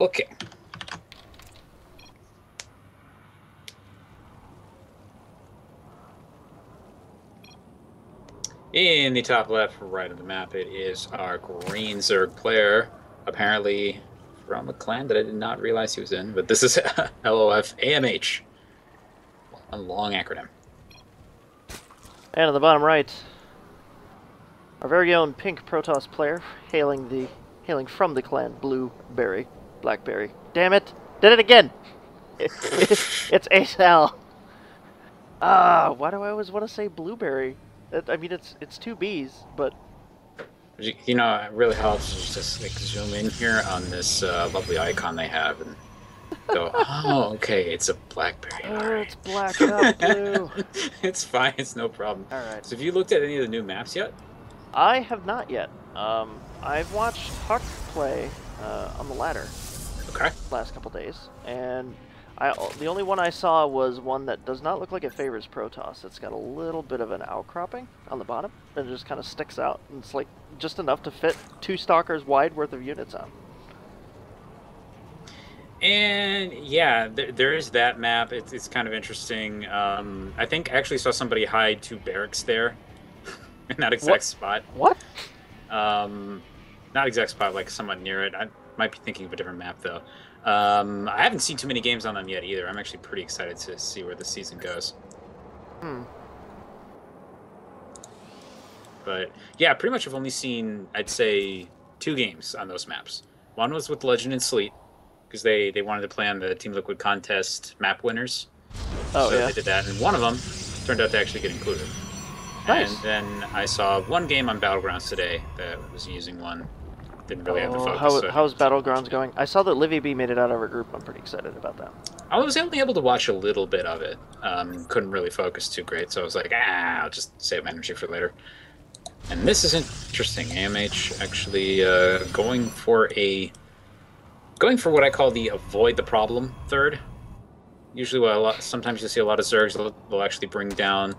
Okay. In the top left right of the map, it is our green Zerg player, apparently from a clan that I did not realize he was in, but this is LOF AMH, a long acronym. And on the bottom right, our very own pink Protoss player, hailing from the clan Blueberry, Blackberry. Damn it! Did it again! It's AceAl. Why do I always want to say Blueberry? I mean, it's two B's, but You know, it really helps to just like zoom in here on this lovely icon they have and go, oh, okay, it's a BlackBerry. All oh, it's black, not blue. right. It's fine. It's no problem. All right. So have you looked at any of the new maps yet? I have not yet. I've watched Huck play on the ladder Okay. last couple days, and the only one I saw was one that does not look like it favors Protoss. It's got a little bit of an outcropping on the bottom, and it just kind of sticks out. And it's like just enough to fit two stalkers wide worth of units on. And yeah, there is that map. It's kind of interesting. I think I actually saw somebody hide two barracks there in that exact What? spot. What? Um, Not exact spot, like somewhat near it. I might be thinking of a different map though. I haven't seen too many games on them yet either. I'm actually pretty excited to see where the season goes. Hmm. But yeah, pretty much I've only seen, I'd say, two games on those maps. One was with Legend and Sleet, because they wanted to play on the Team Liquid contest map winners. Oh So yeah. they did that, and one of them turned out to actually get included. Nice. And then I saw one game on Battlegrounds today that was using one. Didn't really have the Oh, focus. So how's Battlegrounds going? I saw that Livy B made it out of our group. I'm pretty excited about that. I was only able to watch a little bit of it. Couldn't really focus too great, so I was like, I'll just save my energy for later. And this is interesting. AMH actually going for what I call the avoid the problem third. Usually, sometimes you see a lot of Zergs. They'll actually bring down,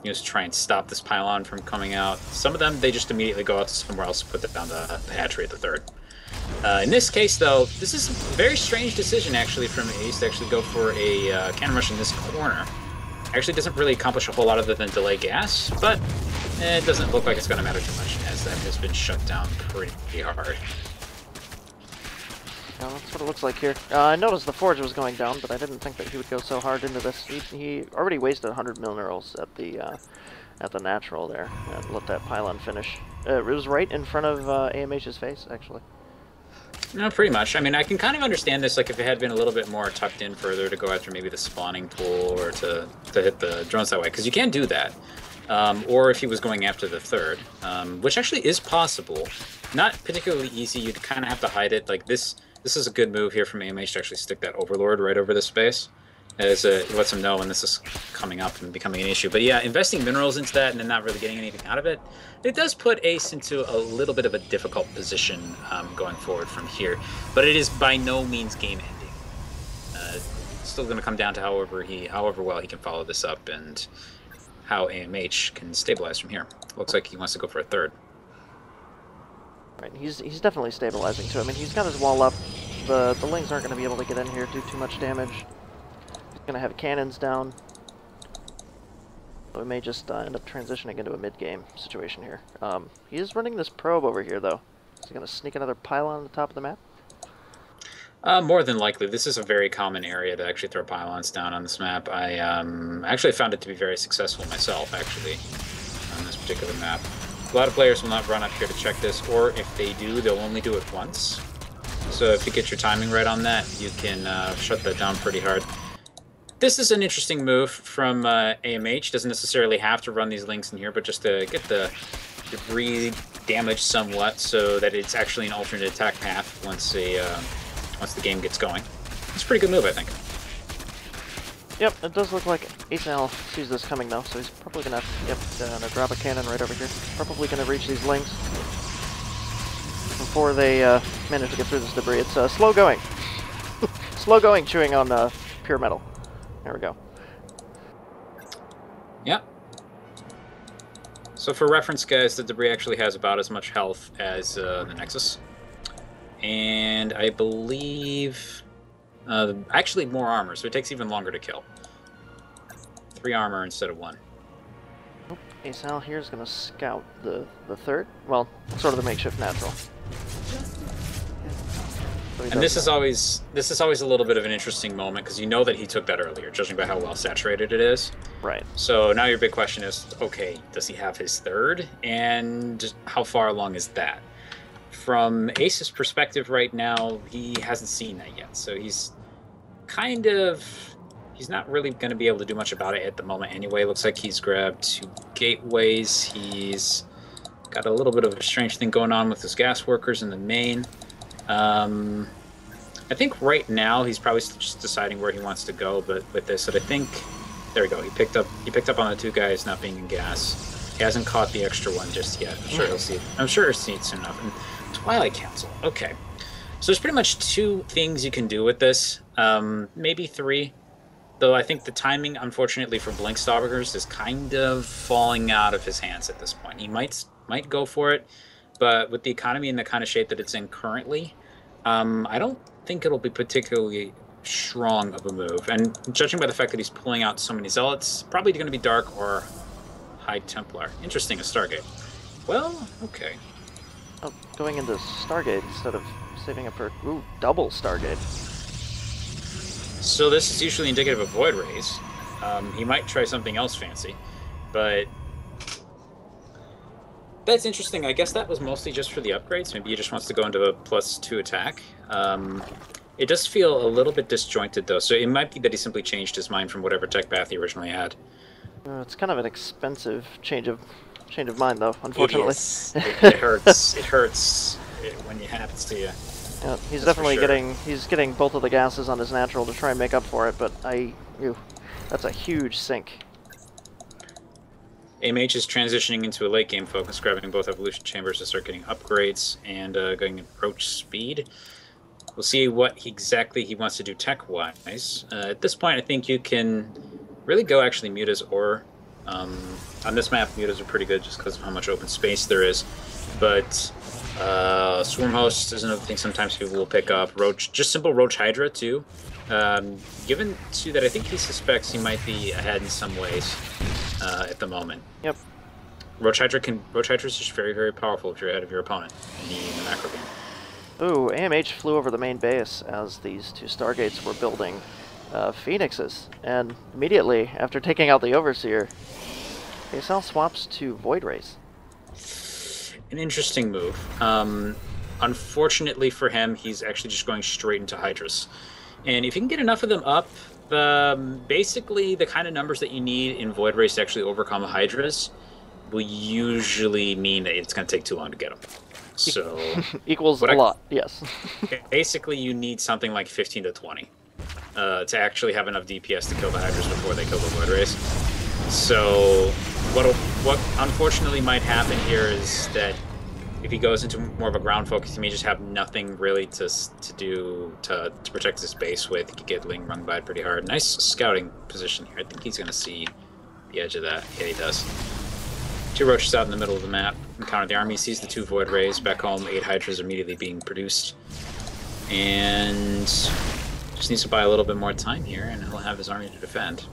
just try and stop this pylon from coming out. Some of them they just immediately go out somewhere else, put down the hatchery at the third. In this case, though, this is a very strange decision actually from Ace to actually go for a cannon rush in this corner. Actually, doesn't really accomplish a whole lot other than delay gas, but it doesn't look like it's going to matter too much as that has been shut down pretty hard. Yeah, that's what it looks like here. I noticed the forge was going down, but I didn't think that he would go so hard into this. He already wasted 100 minerals at the natural there and let that pylon finish. It was right in front of AMH's face, actually. No, pretty much. I mean, I can kind of understand this, like, if it had been a little bit more tucked in further to go after maybe the spawning pool or to hit the drones that way, because you can do that. Or if he was going after the third, which actually is possible. Not particularly easy. You'd kind of have to hide it. Like, this is a good move here from AMH to actually stick that Overlord right over this space, as it lets him know when this is coming up and becoming an issue. But yeah, investing minerals into that and then not really getting anything out of it, it does put Ace into a little bit of a difficult position going forward from here. But it is by no means game ending. It's still going to come down to however well he can follow this up and how AMH can stabilize from here. Looks like he wants to go for a third. Right, he's definitely stabilizing too. I mean, he's got his wall up. The Lings aren't going to be able to get in here, do too much damage. He's going to have cannons down. So we may just end up transitioning into a mid-game situation here. He is running this probe over here, though. Is he going to sneak another pylon on the top of the map? More than likely. This is a very common area to actually throw pylons down on this map. I actually found it to be very successful myself, actually, on this particular map. A lot of players will not run up here to check this, or if they do, they'll only do it once. So if you get your timing right on that, you can shut that down pretty hard. This is an interesting move from AMH. Doesn't necessarily have to run these links in here, but just to get the debris damaged somewhat so that it's actually an alternate attack path once the game gets going. It's a pretty good move, I think. Yep, it does look like AceAl sees this coming though, so he's probably gonna drop a cannon right over here. Probably gonna reach these Lings before they manage to get through this debris. It's slow going. Slow going, chewing on pure metal. There we go. Yep. So for reference, guys, the debris actually has about as much health as the Nexus. and I believe actually more armor, so it takes even longer to kill. 3 armor instead of 1. Oh, AceAl here is going to scout the third. Well, sort of the makeshift natural. So and this is always a little bit of an interesting moment because you know that he took that earlier, judging by how well saturated it is. Right. So now your big question is, okay, does he have his third, and how far along is that? From Ace's perspective right now, he hasn't seen that yet, so he's not really going to be able to do much about it at the moment anyway. Looks like he's grabbed 2 gateways. He's got a little bit of a strange thing going on with his gas workers in the main. I think right now he's probably just deciding where he wants to go, but with this, I think there we go. He picked up on the 2 guys not being in gas. He hasn't caught the extra one just yet. I'm sure he'll see it. I'm sure he'll see it soon enough. And Twilight Council. Okay. So there's pretty much 2 things you can do with this. Maybe 3. Though I think the timing, unfortunately, for Blink Stalkers is kind of falling out of his hands at this point. He might go for it, but with the economy in the kind of shape that it's in currently, I don't think it'll be particularly strong of a move. And judging by the fact that he's pulling out so many Zealots, probably going to be Dark or High Templar. Interesting, a Stargate. Well, okay. Oh, going into Stargate instead of saving up for... Ooh, double Stargate. So this is usually indicative of Void Rays. He might try something else fancy, but that's interesting. I guess that was mostly just for the upgrades. Maybe he just wants to go into a +2 attack. It does feel a little bit disjointed, though, so it might be that he simply changed his mind from whatever tech path he originally had. It's kind of an expensive change of mind, though, unfortunately. It is. It hurts. It hurts when it happens to you. Yeah, he's definitely getting both of the gases on his natural to try and make up for it, but that's a huge sink. AMH is transitioning into a late game focus, grabbing both evolution chambers to start getting upgrades and going approach speed. We'll see what exactly he wants to do tech-wise. At this point, I think you can really go actually mutas or on this map, mutas are pretty good just because of how much open space there is. But Swarm Host is another thing sometimes people will pick up. Roach, just simple Roach Hydra too. Given to that, I think he suspects he might be ahead in some ways at the moment. Yep. Roach Hydra is just very, very powerful if you're ahead of your opponent in the macro game. Ooh, AMH flew over the main base as these 2 Stargates were building Phoenixes, and immediately after taking out the Overseer, AceAl swaps to Void Rays. An interesting move. Unfortunately for him, he's actually just going straight into Hydras. And if you can get enough of them up, basically the kind of numbers that you need in Void Rays to actually overcome Hydras will usually mean that it's going to take too long to get them. So equals a lot, yes. Basically, you need something like 15 to 20 to actually have enough DPS to kill the Hydras before they kill the Void Rays. So what unfortunately might happen here is that if he goes into more of a ground focus, he may just have nothing really to protect his base with. He could get Ling run by pretty hard. Nice scouting position here. I think he's going to see the edge of that. Yeah, he does. 2 Roaches out in the middle of the map. Encounter the army, sees the 2 Void Rays. Back home, 8 Hydras immediately being produced. And just needs to buy a little bit more time here, and he'll have his army to defend.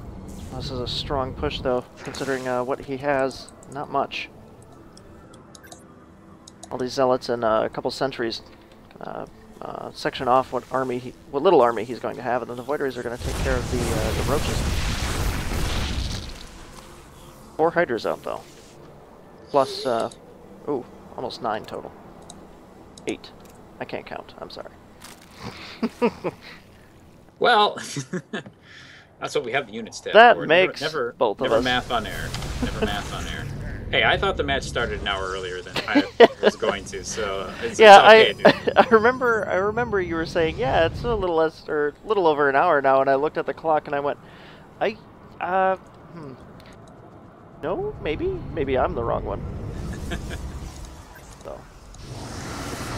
This is a strong push, though, considering what he has. Not much. All these Zealots and a couple sentries section off what little army he's going to have, and then the Void Rays are going to take care of the Roaches. 4 Hydras out, though. Plus, ooh, almost 9 total. 8. I can't count. I'm sorry. Well, that's what we have the units tab that for. Makes never both of never us. Math on air. Never math on air. Hey, I thought the match started an hour earlier than I was going to, so it's okay, dude. I remember you were saying, yeah, it's a little less or a little over an hour now, and I looked at the clock and I went, no, maybe I'm the wrong one. So,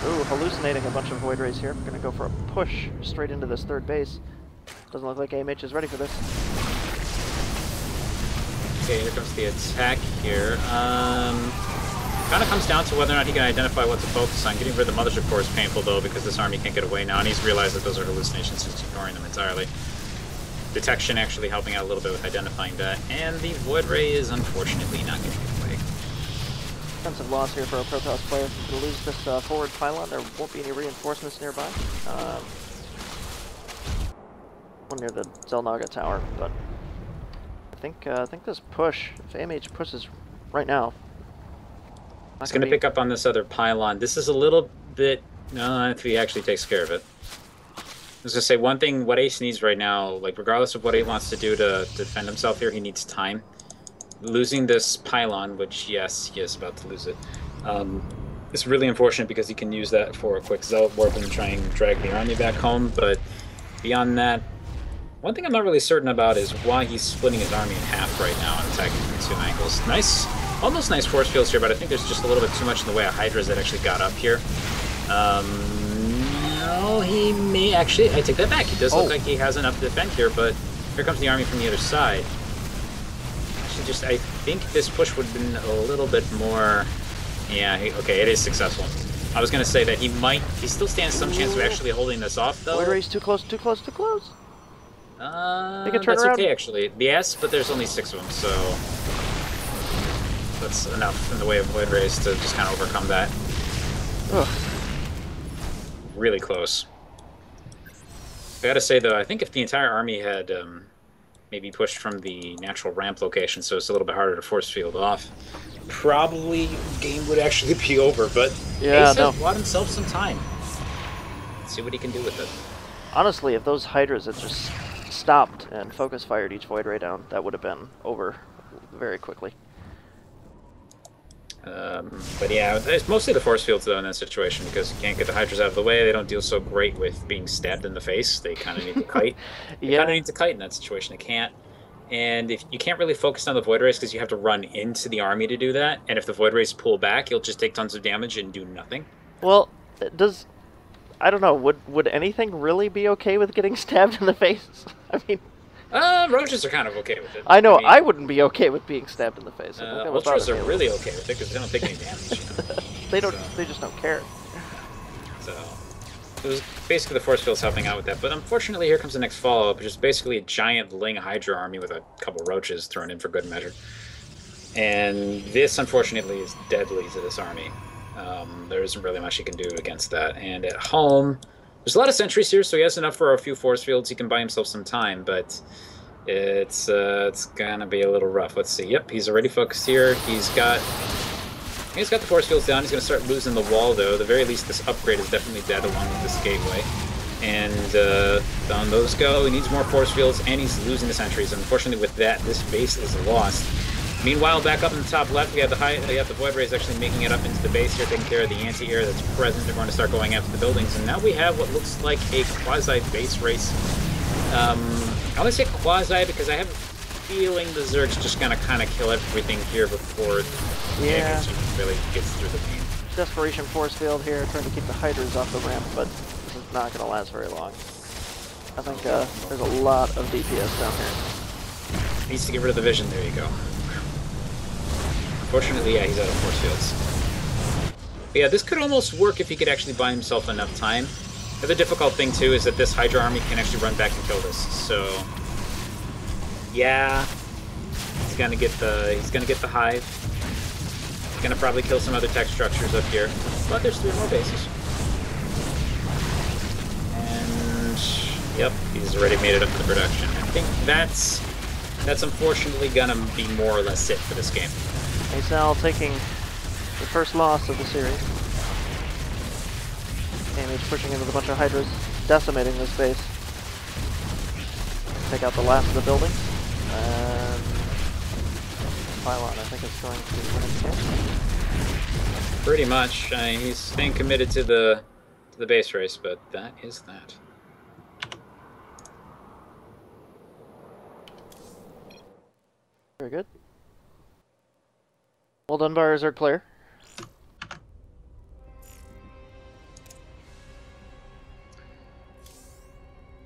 ooh, hallucinating a bunch of Void Rays here. I'm gonna go for a push straight into this 3rd base. Doesn't look like AMH is ready for this. Okay, here comes the attack here. Kind of comes down to whether or not he can identify what to focus on. Getting rid of the Mothership Core is painful, though, because this army can't get away now, and he's realized that those are hallucinations, he's ignoring them entirely. Detection actually helping out a little bit with identifying that, and the Void Ray is unfortunately not getting away. Defensive loss here for a Protoss player. To lose this forward pylon, there won't be any reinforcements nearby. One near the Zelnaga tower, but I think this push, if AMH pushes right now, it's going to pick up on this other pylon. This is a little bit, no, if he actually takes care of it. I was going to say, one thing, what Ace needs right now, like, regardless of what he wants to do to defend himself here, he needs time. Losing this pylon, which, yes, he is about to lose it, it's really unfortunate because he can use that for a quick Zealot Warp and try and drag the army back home, but beyond that, one thing I'm not really certain about is why he's splitting his army in half right now and attacking from 2 angles. Nice, almost nice force fields here, but I think there's just a little bit too much in the way of Hydras that actually got up here. No, he may actually, I take that back. He does look like he has enough to defend here, but here comes the army from the other side. Actually, just, I think this push would have been a little bit more, yeah, okay, it is successful. I was going to say that he still stands some chance of actually holding this off, though. Void Ray's too close, too close, too close. That's okay, actually. Yes, but there's only 6 of them, so that's enough in the way of Void Rays to just kind of overcome that. Ugh. Really close. I gotta say, though, I think if the entire army had maybe pushed from the natural ramp location, so it's a little bit harder to force field off, probably game would actually be over, but yeah, Ace has bought himself some time. Let's see what he can do with it. Honestly, if those Hydras had just stopped and focus fired each Void Ray down, that would have been over very quickly. But yeah, it's mostly the force fields, though, in that situation, because you can't get the Hydras out of the way. They don't deal so great with being stabbed in the face. They kind of need to kite. They kind of need to kite in that situation. They can't. And if you can't really focus on the Void Rays because you have to run into the army to do that, and if the Void Rays pull back, you'll just take tons of damage and do nothing. Well, I don't know, would anything really be okay with getting stabbed in the face? I mean... Roaches are kind of okay with it. I know, I wouldn't be okay with being stabbed in the face. Ultras are really okay with it because they don't take any damage. They don't. They just don't care. So it was basically the force fields helping out with that. But unfortunately, here comes the next follow-up, which is basically a giant Ling Hydra army with a couple roaches thrown in for good measure. And this, unfortunately, is deadly to this army. There isn't really much he can do against that. And at home, there's a lot of sentries here, so he has enough for a few force fields. He can buy himself some time, but it's gonna be a little rough. Let's see. Yep, he's already focused here. He's got the force fields down. He's gonna start losing the wall, though. At the very least, this upgrade is definitely dead along with this gateway. And down those go. He needs more force fields, and he's losing the sentries. Unfortunately, with that, this base is lost. Meanwhile, back up in the top left, we have the Void Rays actually making it up into the base here, taking care of the anti-air that's present. They're going to start going after the buildings, and now we have what looks like a quasi-base race. I only say quasi because I have a feeling the Zerg's just going to kind of kill everything here before AMH really gets through the pain. Desperation force field here, trying to keep the Hydras off the ramp, but this is not going to last very long. I think there's a lot of DPS down here. Needs to get rid of the vision. There you go. Unfortunately, yeah, he's out of force fields. But yeah, this could almost work if he could actually buy himself enough time. The other difficult thing, too, is that this Hydra army can actually run back and kill this. So, yeah, he's gonna get the hive. He's gonna probably kill some other tech structures up here. But there's 3 more bases. And, yep, he's already made it up to production. I think that's unfortunately gonna be more or less it for this game. AceAl taking the first loss of the series. AMH pushing into the bunch of Hydras, decimating this base. Take out the last of the buildings. And Pylon, I think, is going to win again. Pretty much. I mean, he's staying committed to the base race, but that is that. Very good. Well done by our Zerg player.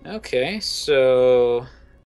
Okay, so